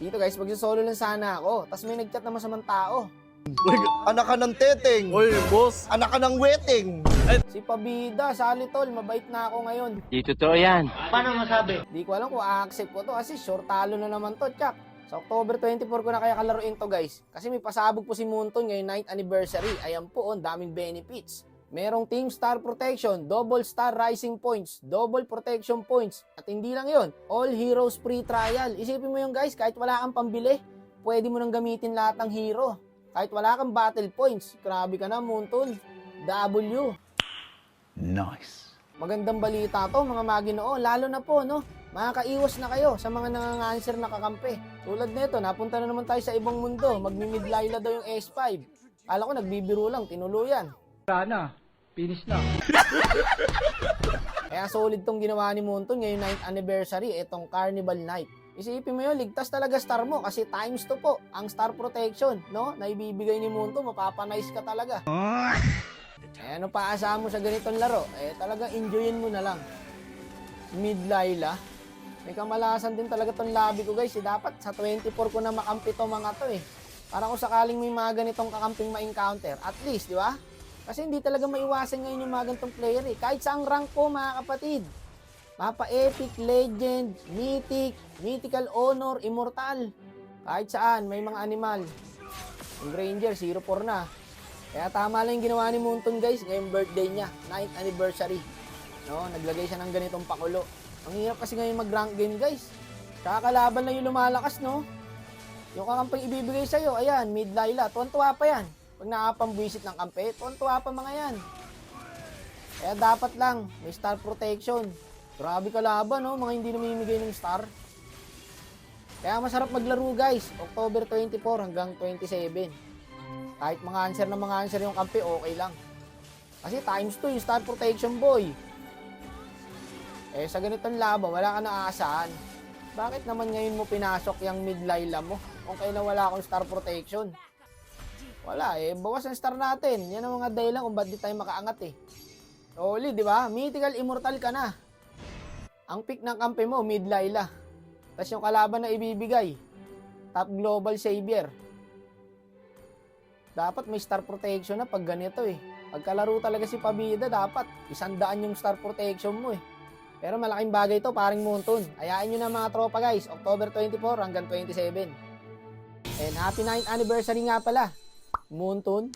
Dito guys, magsisolo lang sana ako. Tapos may nag-chat na masamang tao. Anak ka ng teteng. Oy, boss. Anak ka ng weting. Si Pabida, sali tol, mabait na ako ngayon. Di totoo yan. Di ko alam kung a-accept ko to kasi sure talo na naman to, Chak. Sa October 24 ko na kaya kalaruin to guys. Kasi may pasabog po si Moonton ngayon 9th anniversary. Ayan po, daming benefits. Merong Team Star Protection, Double Star Rising Points, Double Protection Points. At hindi lang yon, All Heroes Free Trial. Isipin mo yung guys, kahit wala kang pambili, pwede mo nang gamitin lahat ng hero. Kahit wala kang battle points. Grabe ka na, Moonton. W. Nice. Magandang balita to mga maginoo, lalo na po no, makakaiwas na kayo sa mga nanganganser na kakampi. Tulad nito, napunta na naman tayo sa ibang mundo, magmi-midlayla daw yung S5. Kala ko nagbibiro lang, tinuluyan. Sana. Finish na. Kaya solid tong ginawa ni Moonton ngayong 9th anniversary, itong Carnival Night. Isipin mo yun, ligtas talaga star mo kasi times 2 po ang star protection, no? Na ibibigay ni Moonton, mapapanice ka talaga. Ano pa asahan mo sa ganitong laro? Talagang enjoyin mo na lang. Mid-Layla. May kamalasan din talaga tong labi ko guys. Dapat sa 24 ko na makampi to mga to Para kung sakaling may mga ganitong kakamping ma-encounter. At least, di ba? Kasi hindi talaga maiwasan ngayon yung mga ganitong player Kahit saang rank po mga kapatid. Mapa-epic, legend, mythic, mythical honor, immortal. Kahit saan, may mga animal. Yung Granger, 0-4 na. Kaya tama lang yung ginawa ni Moonton guys, ngayong birthday niya, 9th anniversary. No, naglagay siya ng ganitong pakulo. Ang hirap kasi ngayon mag-rank game guys. Kakalaban lang yung lumalakas, no? Yung kakampang ibibigay sa'yo, ayan, mid-Layla, tuwan-tuwa pa yan. Pag nakapambwisit ng kampe, tuwan-tuwa pa mga yan. Kaya dapat lang, may star protection. Grabe kalaban, no? Mga hindi namimigay ng star. Kaya masarap maglaro guys, October 24 hanggang 27. Kahit mga answer yung kampi, okay lang. Kasi times 2 yung star protection boy. Sa ganitong laban, wala ka na aasahan. Bakit naman ngayon mo pinasok yung mid-Layla mo? Kung kailan wala akong star protection. Wala bawas ang star natin. Yan ang mga dahilan kung ba't di tayo makaangat Solid, di ba? Mythical immortal ka na. Ang pick ng kampi mo, mid-Layla. Tapos yung kalaban na ibibigay, top global savior. Dapat may star protection na pag ganito Pagkalaro talaga si Pabida, dapat 100 yung star protection mo Pero malaking bagay to, paring Moonton. Ayain nyo na mga tropa guys, October 24 hanggang 27. And happy 9th anniversary nga pala, Moonton.